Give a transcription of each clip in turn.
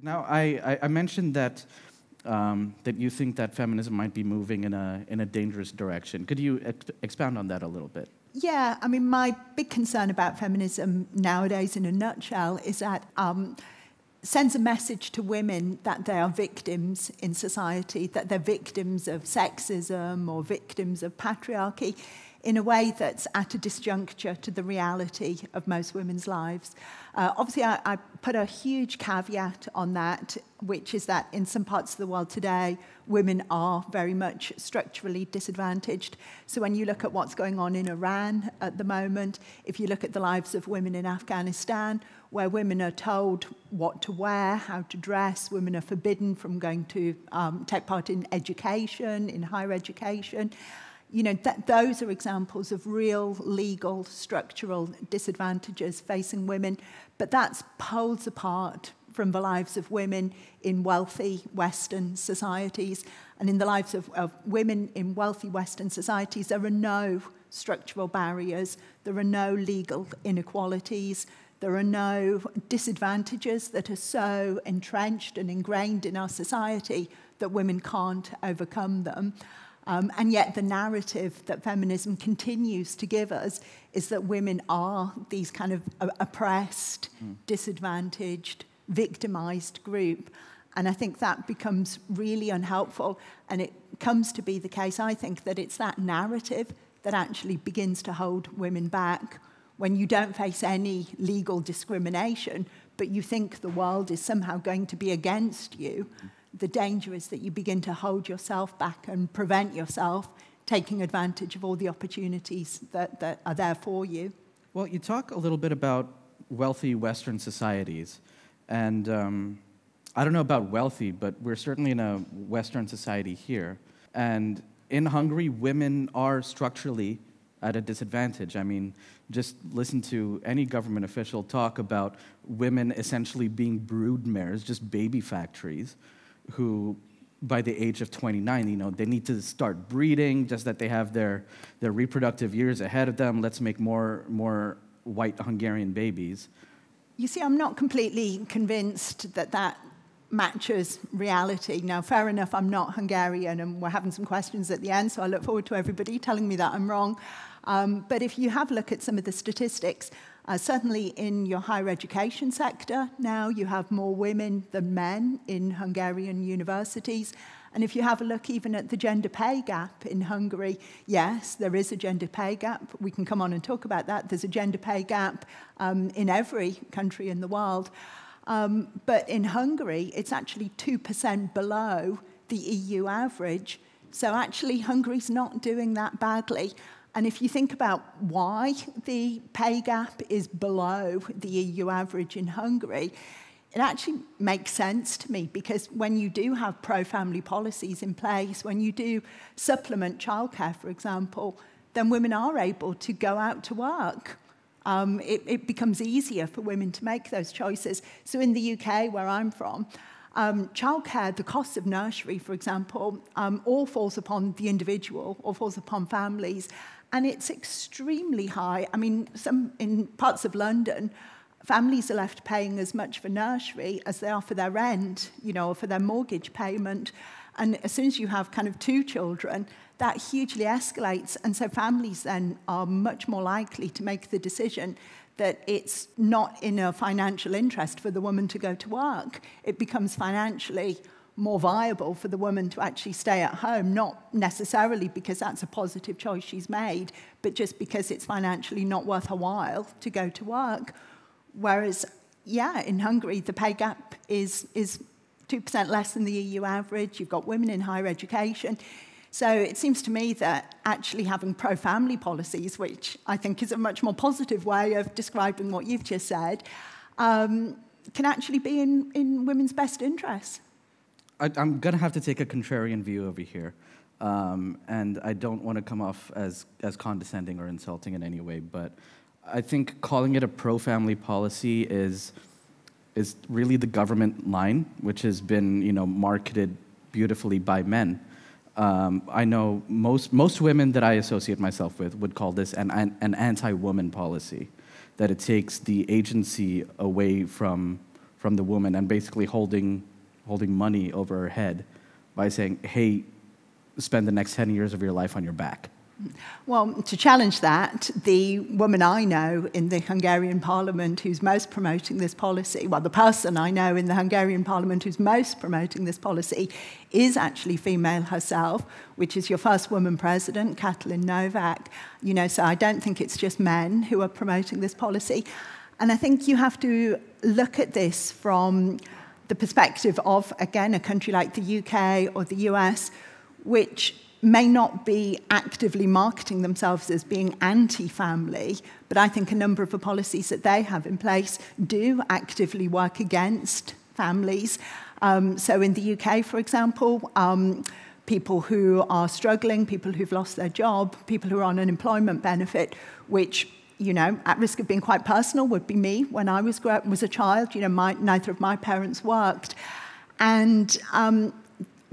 Now, I mentioned that that you think that feminism might be moving in a dangerous direction. Could you expound on that a little bit? Yeah, I mean, my big concern about feminism nowadays, in a nutshell, is that sends a message to women that they are victims in society, that they're victims of sexism or victims of patriarchy, in a way that's at a disjuncture to the reality of most women's lives. Obviously, I put a huge caveat on that, which is that in some parts of the world today, women are very much structurally disadvantaged. So when you look at what's going on in Iran at the moment, if you look at the lives of women in Afghanistan, where women are told what to wear, how to dress, women are forbidden from going to take part in education, in higher education. You know, those are examples of real legal, structural disadvantages facing women, but that's poles apart from the lives of women in wealthy Western societies. And in the lives of women in wealthy Western societies, there are no structural barriers, there are no legal inequalities, there are no disadvantages that are so entrenched and ingrained in our society that women can't overcome them. And yet the narrative that feminism continues to give us is that women are these kind of oppressed, disadvantaged, victimized group. And I think that becomes really unhelpful. And it comes to be the case, I think, that it's that narrative that actually begins to hold women back when you don't face any legal discrimination, but you think the world is somehow going to be against you. The danger is that you begin to hold yourself back and prevent yourself taking advantage of all the opportunities that are there for you. Well, you talk a little bit about wealthy Western societies. And I don't know about wealthy, but we're certainly in a Western society here. And in Hungary, women are structurally at a disadvantage. I mean, just listen to any government official talk about women essentially being brood mares, just baby factories, who, by the age of 29, you know, they need to start breeding, just that they have their reproductive years ahead of them. Let's make more white Hungarian babies. You see, I'm not completely convinced that that matches reality. Now, fair enough, I'm not Hungarian, and we're having some questions at the end, so I look forward to everybody telling me that I'm wrong. But if you have a look at some of the statistics, certainly in your higher education sector now, you have more women than men in Hungarian universities. And if you have a look even at the gender pay gap in Hungary, yes, there is a gender pay gap. We can come on and talk about that. There's a gender pay gap in every country in the world. But in Hungary, it's actually 2% below the EU average. So actually, Hungary's not doing that badly. And if you think about why the pay gap is below the EU average in Hungary, it actually makes sense to me, because when you do have pro-family policies in place, when you do supplement childcare, for example, then women are able to go out to work. It becomes easier for women to make those choices. So in the UK, where I'm from, childcare, the cost of nursery, for example, all falls upon the individual, all falls upon families. And it's extremely high. I mean, in parts of London, families are left paying as much for nursery as they are for their rent, you know, or for their mortgage payment. And as soon as you have kind of 2 children, that hugely escalates. And so families then are much more likely to make the decision that it's not in a financial interest for the woman to go to work. It becomes financially more viable for the woman to actually stay at home, not necessarily because that's a positive choice she's made, but just because it's financially not worth her while to go to work. Whereas, yeah, in Hungary, the pay gap is 2% less than the EU average. You've got women in higher education. So it seems to me that actually having pro-family policies, which I think is a much more positive way of describing what you've just said, can actually be in women's best interests. I'm going to have to take a contrarian view over here. And I don't want to come off as condescending or insulting in any way, but I think calling it a pro-family policy is really the government line, which has been, you know, marketed beautifully by men. I know most women that I associate myself with would call this an anti-woman policy, that it takes the agency away from from the woman and basically holding money over her head by saying, hey, spend the next 10 years of your life on your back. Well, to challenge that, the woman I know in the Hungarian parliament who's most promoting this policy, well, the person I know in the Hungarian parliament who's most promoting this policy is actually female herself, which is your first woman president, Katalin Novak. You know, so I don't think it's just men who are promoting this policy. And I think you have to look at this from the perspective of, again, a country like the UK or the US, which may not be actively marketing themselves as being anti-family, but I think a number of the policies that they have in place do actively work against families. So in the UK, for example, people who are struggling, people who've lost their job, people who are on unemployment benefit, which, you know, at risk of being quite personal, would be me when I was a child. You know, neither of my parents worked. And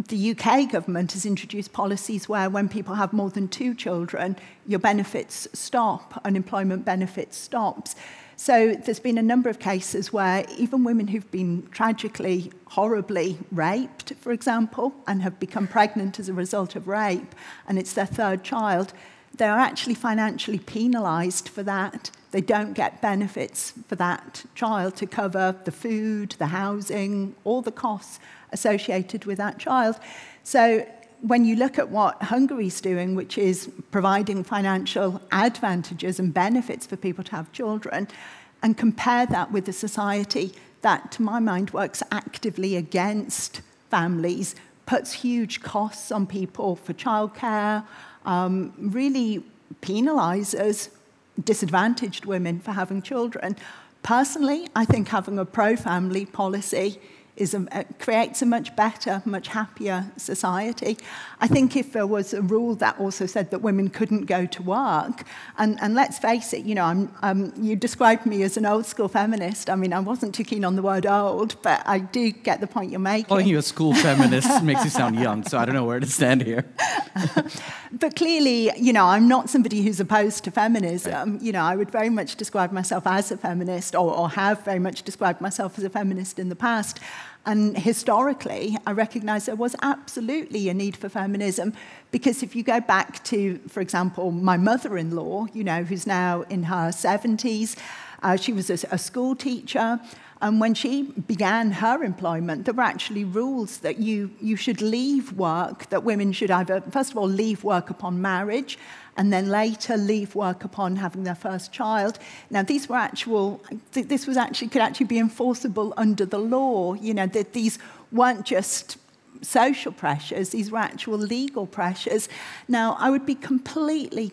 the UK government has introduced policies where when people have more than 2 children, your benefits stop, unemployment benefits stops. So there's been a number of cases where even women who've been tragically, horribly raped, for example, and have become pregnant as a result of rape, and it's their 3rd child, they are actually financially penalised for that. They don't get benefits for that child to cover the food, the housing, all the costs associated with that child. So when you look at what Hungary's doing, which is providing financial advantages and benefits for people to have children, and compare that with a society that, to my mind, works actively against families, puts huge costs on people for childcare, really penalises disadvantaged women for having children. Personally, I think having a pro-family policy creates a much better, much happier society. I think if there was a rule that also said that women couldn't go to work, and let's face it, you know, you described me as an old-school feminist. I mean, I wasn't too keen on the word old, but I do get the point you're making. Calling you a school feminist makes you sound young, so I don't know where to stand here. But clearly, you know, I'm not somebody who's opposed to feminism. Right. You know, I would very much describe myself as a feminist, or have very much described myself as a feminist in the past. And historically, I recognise there was absolutely a need for feminism, because if you go back to, for example, my mother-in-law, you know, who's now in her 70s, she was a school teacher, and when she began her employment, there were actually rules that you should leave work, that women should either, first of all, leave work upon marriage, and then later leave work upon having their first child. Now, these were could actually be enforceable under the law. You know, that these weren't just social pressures, these were actual legal pressures. Now, I would be completely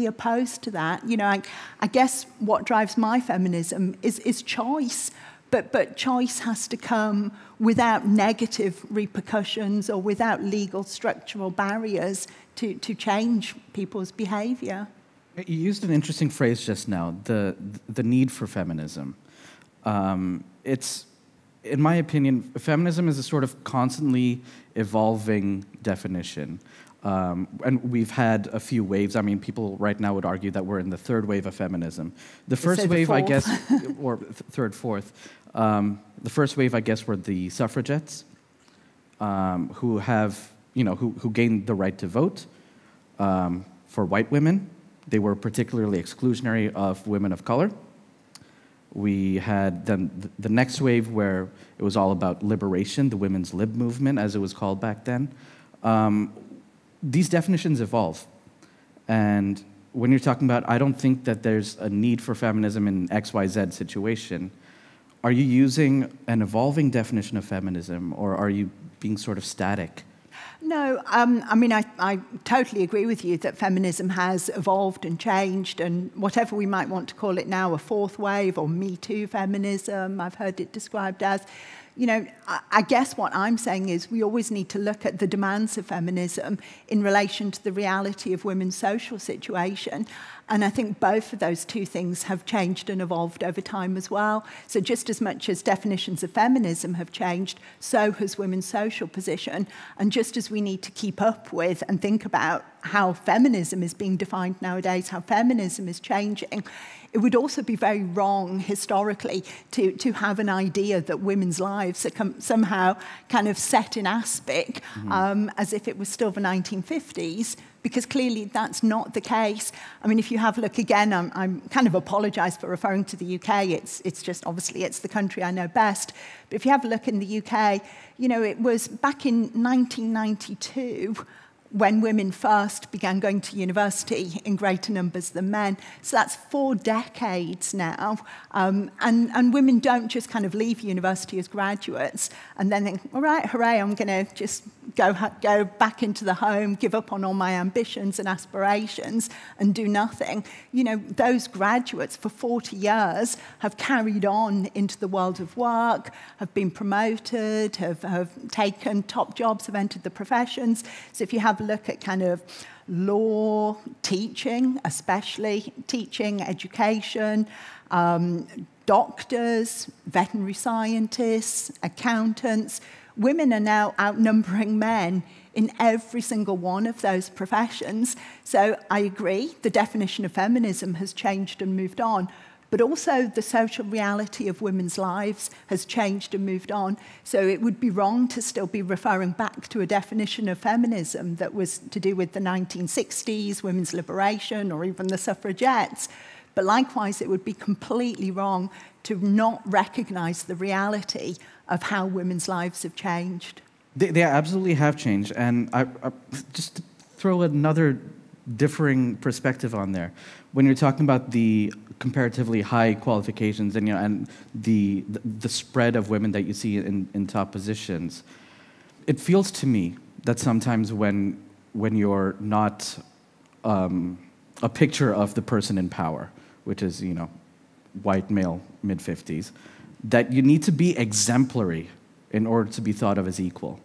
opposed to that. You know, I guess what drives my feminism is choice. But choice has to come without negative repercussions or without legal structural barriers to change people's behaviour. You used an interesting phrase just now, the need for feminism. It's, in my opinion, feminism is a sort of constantly evolving definition. And we've had a few waves. I mean, people right now would argue that we're in the 3rd wave of feminism. The first wave, I guess, or 3rd, 4th. The first wave, I guess, were the suffragettes, who have, you know, who gained the right to vote for white women. They were particularly exclusionary of women of color. We had then the next wave where it was all about liberation, the women's lib movement, as it was called back then. These definitions evolve. And when you're talking about, I don't think that there's a need for feminism in XYZ situation, are you using an evolving definition of feminism, or are you being sort of static? No, I mean, I totally agree with you that feminism has evolved and changed, and whatever we might want to call it now, a 4th wave or Me Too feminism, I've heard it described as. You know, I guess what I'm saying is we always need to look at the demands of feminism in relation to the reality of women's social situation. And I think both of those two things have changed and evolved over time as well. So just as much as definitions of feminism have changed, so has women's social position. And just as we need to keep up with and think about how feminism is being defined nowadays, how feminism is changing, it would also be very wrong historically to have an idea that women's lives are somehow kind of set in aspic as if it was still the 1950s, because clearly that's not the case. I mean, if you have a look again, I'm kind of apologise for referring to the UK. It's just, obviously, it's the country I know best. But if you have a look in the UK, you know, it was back in 1992 when women first began going to university in greater numbers than men. So that's 4 decades now. And women don't just kind of leave university as graduates and then think, all right, hooray, I'm going to just go back into the home, give up on all my ambitions and aspirations and do nothing. You know, those graduates for 40 years have carried on into the world of work, have been promoted, have taken top jobs, have entered the professions. So if you have a look at kind of law, teaching, especially teaching, education, doctors, veterinary scientists, accountants, women are now outnumbering men in every single one of those professions. So I agree, the definition of feminism has changed and moved on, but also the social reality of women's lives has changed and moved on. So it would be wrong to still be referring back to a definition of feminism that was to do with the 1960s, women's liberation, or even the suffragettes. But likewise, it would be completely wrong to not recognise the reality of how women's lives have changed. They absolutely have changed, and I just to throw another differing perspective on there. When you're talking about the comparatively high qualifications and, you know, and the spread of women that you see in top positions, it feels to me that sometimes when you're not a picture of the person in power, which is, you know, white male, mid-50s, that you need to be exemplary in order to be thought of as equal.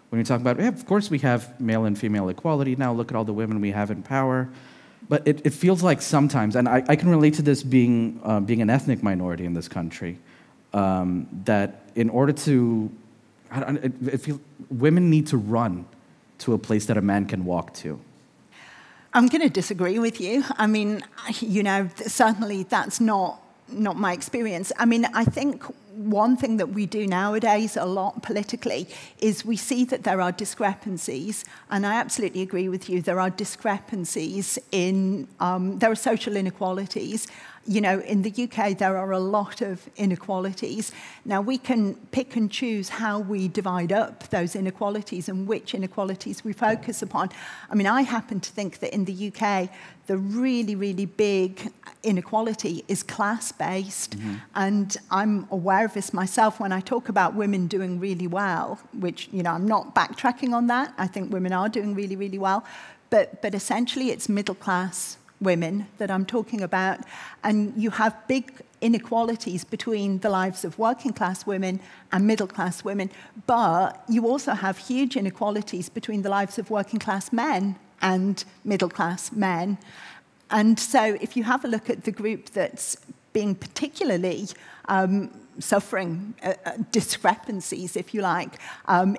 When you're talking about, yeah, of course we have male and female equality now, look at all the women we have in power. But it feels like sometimes, and I can relate to this being an ethnic minority in this country, that in order to, women need to run to a place that a man can walk to. I'm going to disagree with you. I mean, you know, certainly that's not my experience. I mean, I think one thing that we do nowadays a lot politically is we see that there are discrepancies, and I absolutely agree with you, there are discrepancies in, there are social inequalities. You know, in the UK, there are a lot of inequalities. Now, we can pick and choose how we divide up those inequalities and which inequalities we focus upon. I mean, I happen to think that in the UK, the really, really big inequality is class-based. And I'm aware of this myself when I talk about women doing really well, which, you know, I'm not backtracking on that. I think women are doing really, really well. But essentially, it's middle-class women that I'm talking about, and you have big inequalities between the lives of working class women and middle class women, but you also have huge inequalities between the lives of working class men and middle class men. And so if you have a look at the group that's being particularly suffering discrepancies, if you like,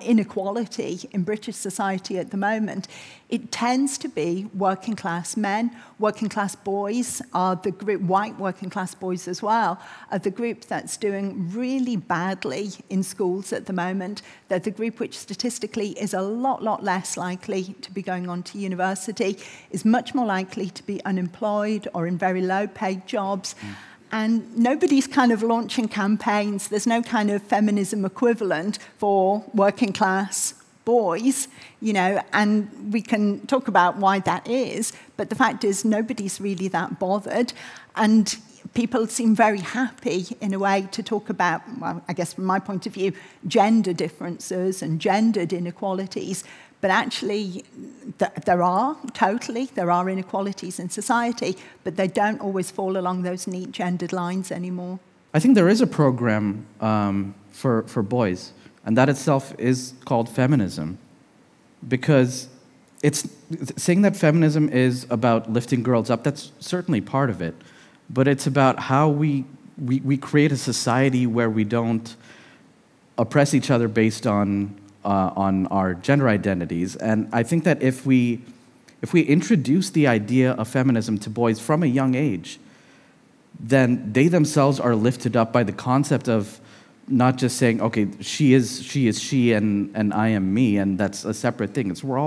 inequality in British society at the moment, it tends to be working class men. Working class boys are the group, white working class boys as well, are the group that's doing really badly in schools at the moment. They're the group which statistically is a lot less likely to be going on to university, is much more likely to be unemployed or in very low paid jobs. And nobody's kind of launching campaigns. There's no kind of feminism equivalent for working class boys, you know, and we can talk about why that is, but the fact is nobody's really that bothered. And people seem very happy, in a way, to talk about, well, I guess from my point of view, gender differences and gendered inequalities. But actually, there are inequalities in society, but they don't always fall along those neat gendered lines anymore. I think there is a program for boys, and that itself is called feminism. Because it's saying that feminism is about lifting girls up, that's certainly part of it. But it's about how we create a society where we don't oppress each other based on on our gender identities. And I think that if we introduce the idea of feminism to boys from a young age, then they themselves are lifted up by the concept of not just saying, okay, she is she, and I am me, and that's a separate thing. It's we're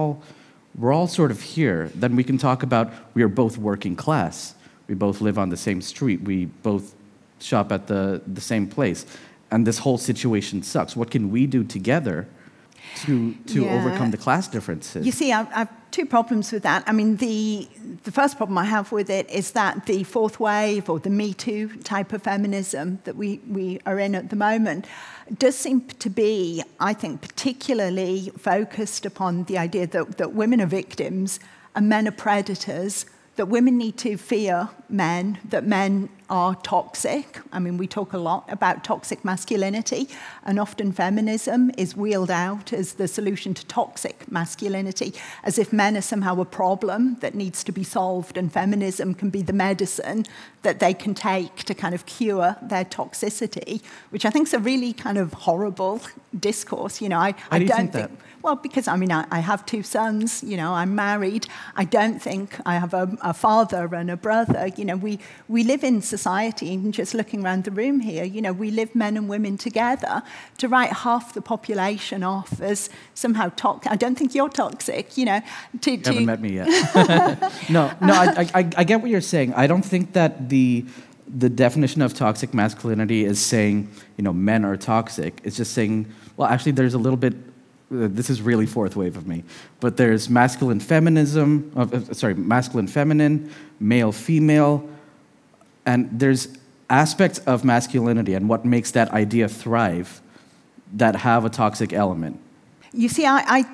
all sort of here. Then we can talk about we are both working class. We both live on the same street. We both shop at the same place. And this whole situation sucks. What can we do together to overcome the class differences? You see, I've two problems with that. I mean, the first problem I have with it is that the fourth wave or the Me Too type of feminism that we are in at the moment does seem to be, I think, particularly focused upon the idea that women are victims and men are predators, that women need to fear men, that men are toxic. I mean, we talk a lot about toxic masculinity, and often feminism is wheeled out as the solution to toxic masculinity, as if men are somehow a problem that needs to be solved, and feminism can be the medicine that they can take to kind of cure their toxicity, which I think is a really kind of horrible discourse. You know, I don't think that? Well, because, I mean, I have two sons, you know, I'm married. I don't think I have a father and a brother. You know, we live in society, and just looking around the room here, you know, we live men and women together. To write half the population off as somehow toxic, I don't think you're toxic, you know. You haven't met me yet. No, I get what you're saying. I don't think that the definition of toxic masculinity is saying, you know, men are toxic. It's just saying, well, actually, there's a little bit. This is really fourth wave of me, but there's masculine feminism, masculine feminine, male female, and there's aspects of masculinity and what makes that idea thrive that have a toxic element. You see, I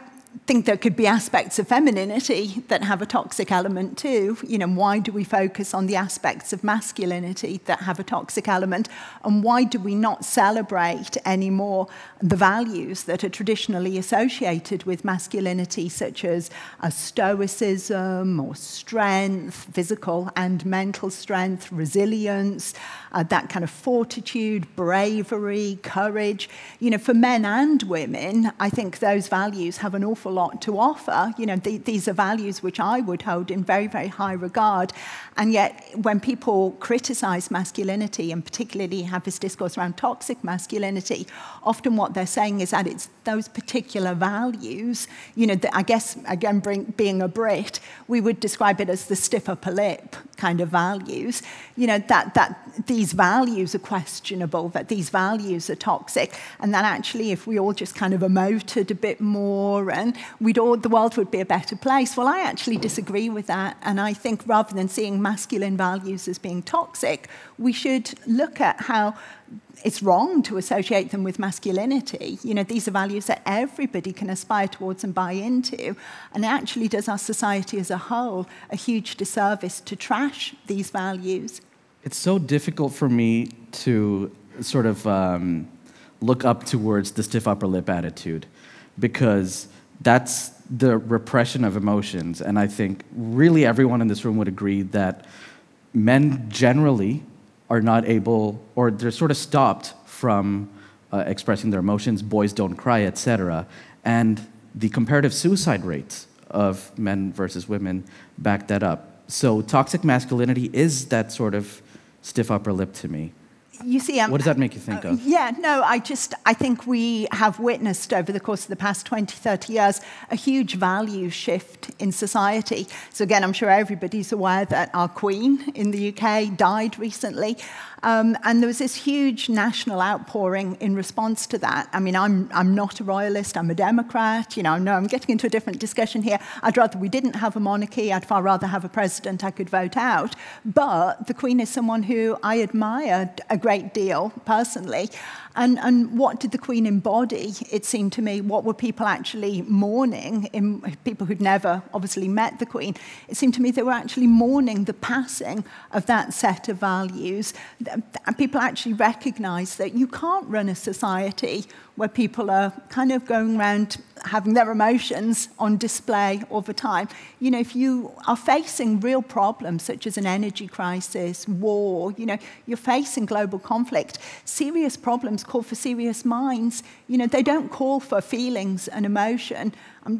think there could be aspects of femininity that have a toxic element too. You know, why do we focus on the aspects of masculinity that have a toxic element? And why do we not celebrate anymore the values that are traditionally associated with masculinity, such as stoicism or strength, physical and mental strength, resilience, that kind of fortitude, bravery, courage? You know, for men and women, I think those values have an awful lot to offer. You know, these are values which I would hold in very, very high regard. And yet, when people criticize masculinity, and particularly have this discourse around toxic masculinity, often what they're saying is that it's those particular values, you know, that I guess, again, being a Brit, we would describe it as the stiff upper lip kind of values, you know, that these values are questionable, that these values are toxic, and that actually if we all just kind of emoted a bit more and the world would be a better place. Well, I actually disagree with that, and I think rather than seeing masculine values as being toxic, we should look at how it's wrong to associate them with masculinity. You know, these are values that everybody can aspire towards and buy into, and it actually does our society as a whole a huge disservice to trash these values. It's so difficult for me to sort of look up towards the stiff upper lip attitude, because that's the repression of emotions. And I think really everyone in this room would agree that men generally are not able, or they're sort of stopped from expressing their emotions. Boys don't cry, etc. And the comparative suicide rates of men versus women back that up. So toxic masculinity is that sort of stiff upper lip to me. You see, what does that make you think of? Yeah, no, I think we have witnessed over the course of the past 20, 30 years a huge value shift in society. So again, I'm sure everybody's aware that our Queen in the UK died recently. And there was this huge national outpouring in response to that. I mean, I'm not a royalist, I'm a Democrat. You know, no, I'm getting into a different discussion here. I'd rather we didn't have a monarchy. I'd far rather have a president I could vote out. But the Queen is someone who I admired a great deal personally. And what did the Queen embody, it seemed to me? What were people actually mourning, in people who'd never obviously met the Queen? It seemed to me they were actually mourning the passing of that set of values. People actually recognise that you can't run a society where people are kind of going around having their emotions on display all the time. You know, if you are facing real problems such as an energy crisis, war, you know, you're facing global conflict, serious problems programs call for serious minds, you know, they don't call for feelings and emotion,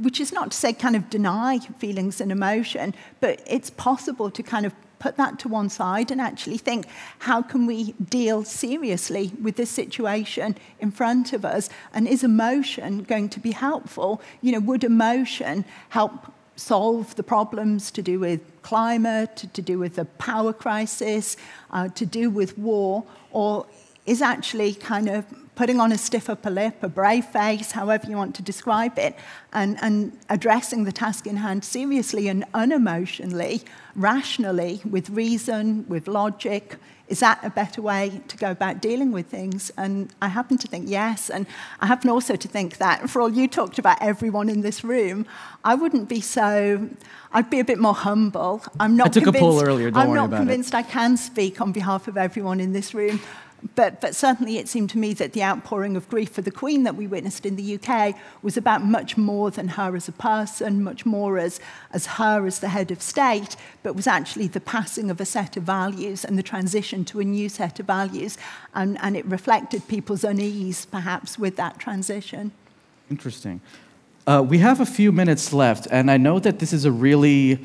which is not to say kind of deny feelings and emotion, but it's possible to kind of put that to one side and actually think, how can we deal seriously with this situation in front of us? And is emotion going to be helpful? You know, would emotion help solve the problems to do with climate, to do with the power crisis, to do with war? Or is actually kind of putting on a stiff upper lip, a brave face, however you want to describe it, and addressing the task in hand seriously and unemotionally, rationally, with reason, with logic? Is that a better way to go about dealing with things? And I happen to think yes, and I happen also to think that, for all you talked about everyone in this room, I wouldn't be so, I'd be a bit more humble. I'm not I took a poll earlier, don't worry about it. I'm not convinced I can speak on behalf of everyone in this room. But certainly it seemed to me that the outpouring of grief for the Queen that we witnessed in the UK was about much more than her as a person, much more as her as the head of state, but was actually the passing of a set of values and the transition to a new set of values. And it reflected people's unease, perhaps, with that transition. Interesting. We have a few minutes left, and I know that this is a really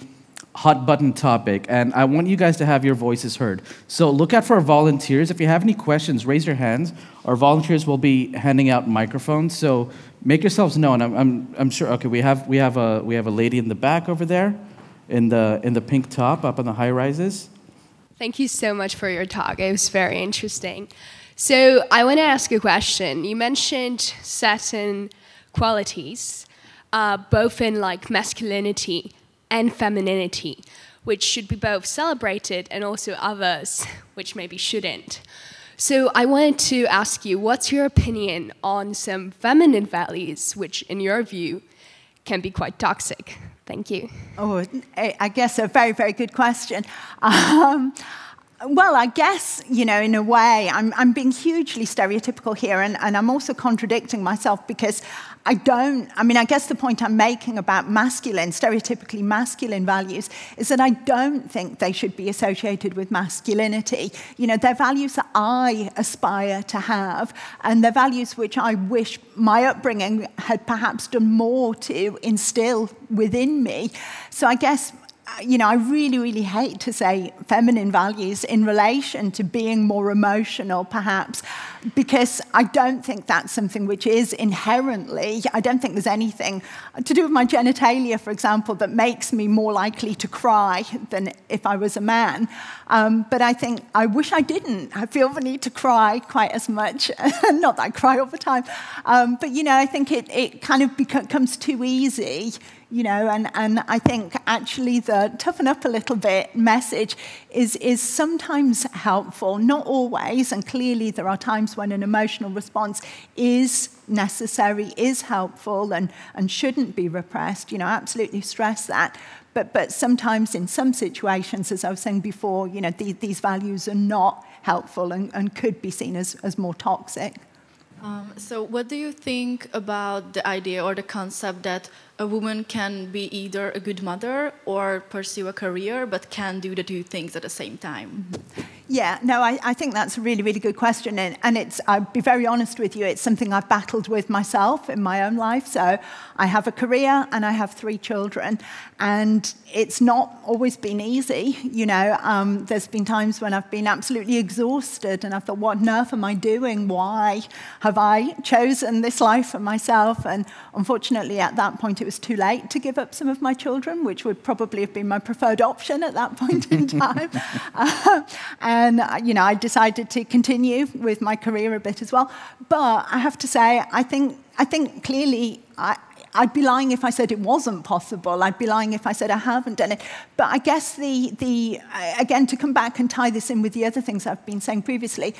hot-button topic, and I want you guys to have your voices heard. So look out for our volunteers. If you have any questions, raise your hands. Our volunteers will be handing out microphones, so make yourselves known. I'm sure. Okay, we have a lady in the back over there, in the pink top, up on the high rises. Thank you so much for your talk. It was very interesting. So I want to ask a question. You mentioned certain qualities, both in like masculinity and femininity, which should be both celebrated and also others which maybe shouldn't. So I wanted to ask you, what's your opinion on some feminine values which, in your view, can be quite toxic? Thank you. Oh, I guess a very, very good question. Well, I guess, you know, in a way, I'm being hugely stereotypical here, and I'm also contradicting myself because I guess the point I'm making about stereotypically masculine values is that I don't think they should be associated with masculinity. You know, they're values that I aspire to have, and they're values which I wish my upbringing had perhaps done more to instill within me. So I guess, you know, I really, really hate to say feminine values in relation to being more emotional, perhaps, because I don't think that's something which is inherently, I don't think there's anything to do with my genitalia, for example, that makes me more likely to cry than if I was a man. But I wish I didn't. I feel the need to cry quite as much. Not that I cry all the time. But, you know, I think it kind of becomes too easy. You know, and I think actually the toughen up a little bit message is sometimes helpful, not always, and clearly there are times when an emotional response is necessary, is helpful, and shouldn't be repressed. You know, absolutely stress that. But sometimes in some situations, as I was saying before, you know, these values are not helpful and could be seen as more toxic. So what do you think about the idea or the concept that a woman can be either a good mother or pursue a career, but can do the two things at the same time? Yeah, no, I think that's a really, really good question. And it's, I'll be very honest with you, it's something I've battled with myself in my own life. So I have a career and I have 3 children. And it's not always been easy. You know, there's been times when I've been absolutely exhausted and I thought, what on earth am I doing? Why have I chosen this life for myself? And unfortunately, at that point, it was too late to give up some of my children, which would probably have been my preferred option at that point in time. And, you know, I decided to continue with my career a bit as well. But I have to say, I think clearly I'd be lying if I said it wasn't possible. I'd be lying if I said I haven't done it. But I guess again, to come back and tie this in with the other things I've been saying previously,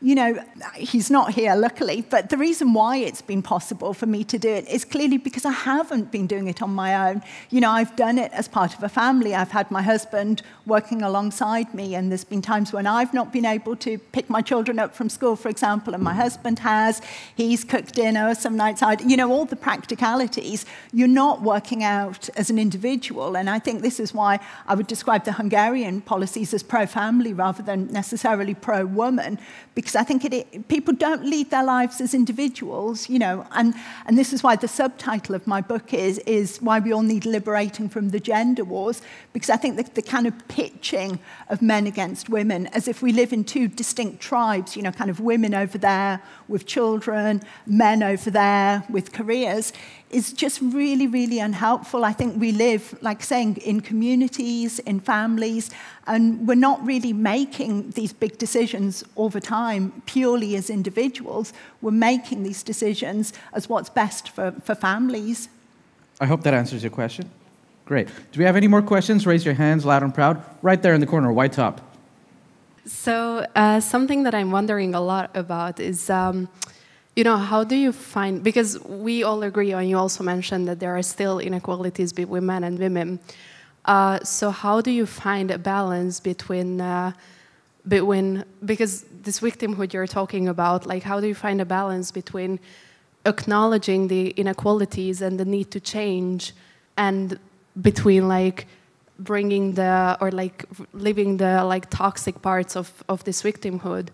you know, he's not here, luckily, but the reason why it's been possible for me to do it is clearly because I haven't been doing it on my own. You know, I've done it as part of a family. I've had my husband working alongside me, and there's been times when I've not been able to pick my children up from school, for example, and my husband has. He's cooked dinner some nights out. You know, all the practicalities. You're not working out as an individual, and I think this is why I would describe the Hungarian policies as pro-family rather than necessarily pro-woman, because because I think people don't lead their lives as individuals, you know, and this is why the subtitle of my book is Why We All Need Liberating from the Gender Wars, because I think the kind of pitching of men against women as if we live in two distinct tribes, you know, kind of women over there with children, men over there with careers, is just really, really unhelpful. I think we live, like saying, in communities, in families, and we're not really making these big decisions all the time purely as individuals. We're making these decisions as what's best for families. I hope that answers your question. Great. Do we have any more questions? Raise your hands loud and proud. Right there in the corner, white top. So something that I'm wondering a lot about is, you know, how do you find, because we all agree, and you also mentioned that there are still inequalities between men and women. So how do you find a balance between, because this victimhood you're talking about, like how do you find a balance between acknowledging the inequalities and the need to change, and between like bringing or like living the like toxic parts of this victimhood?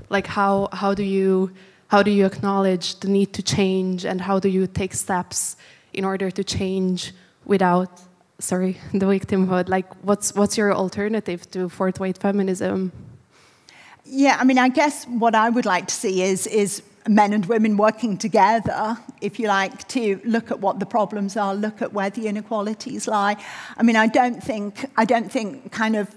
Like how do you acknowledge the need to change, and how do you take steps in order to change without, the victimhood? Like what's your alternative to fourth wave feminism? Yeah, I mean, I guess what I would like to see is men and women working together, if you like, to look at what the problems are, look at where the inequalities lie. I mean, I don't think kind of.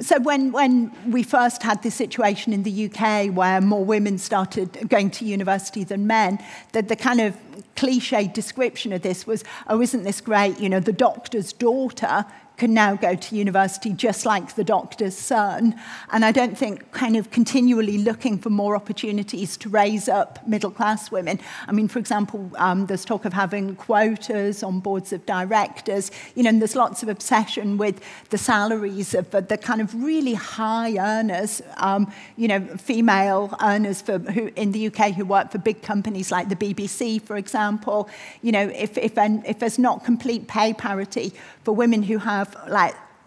So when we first had this situation in the UK where more women started going to university than men, the kind of cliched description of this was, oh, isn't this great? You know, the doctor's daughter can now go to university just like the doctor's son. And I don't think kind of continually looking for more opportunities to raise up middle-class women. I mean, for example, there's talk of having quotas on boards of directors, you know, and there's lots of obsession with the salaries of the kind of really high earners, you know, female earners who in the UK who work for big companies like the BBC, for example. You know, if there's not complete pay parity for women who have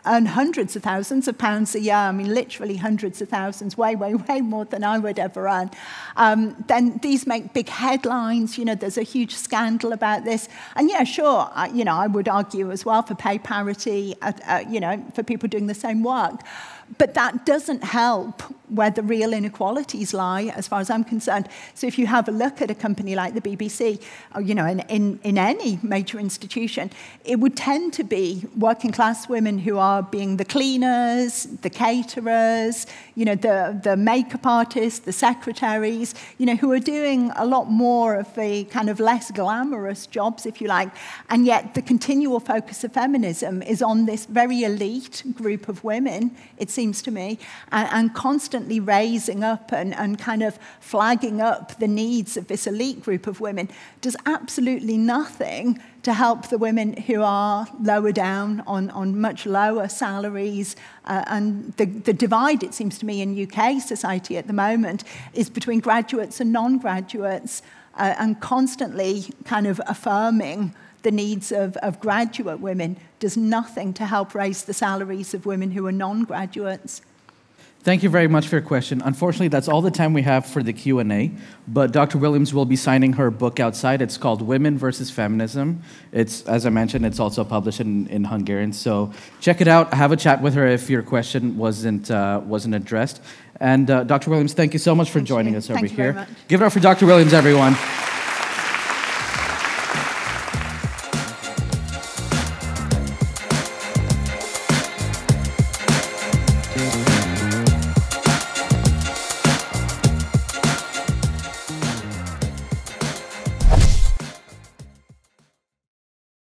earn hundreds of thousands of pounds a year, I mean, literally hundreds of thousands, way, way, way more than I would ever earn, then these make big headlines. You know, there's a huge scandal about this. And yeah, sure, you know, I would argue as well for pay parity, you know, for people doing the same work. But that doesn't help where the real inequalities lie, as far as I'm concerned. So if you have a look at a company like the BBC, or, you know, in any major institution, it would tend to be working class women who are being the cleaners, the caterers, you know, the makeup artists, the secretaries, you know, who are doing a lot more of the kind of less glamorous jobs, if you like. And yet the continual focus of feminism is on this very elite group of women, it seems to me, and constantly raising up and kind of flagging up the needs of this elite group of women does absolutely nothing to help the women who are lower down on much lower salaries. And the divide, it seems to me, in UK society at the moment is between graduates and non-graduates, and constantly kind of affirming the needs of graduate women does nothing to help raise the salaries of women who are non-graduates. Thank you very much for your question. Unfortunately, that's all the time we have for the Q&A, but Dr. Williams will be signing her book outside. It's called Women versus Feminism. It's, as I mentioned, it's also published in Hungarian, so check it out. Have a chat with her if your question wasn't addressed. And Dr. Williams, thank you so much for joining us over here. Thank you very much. Give it up for Dr. Williams, everyone.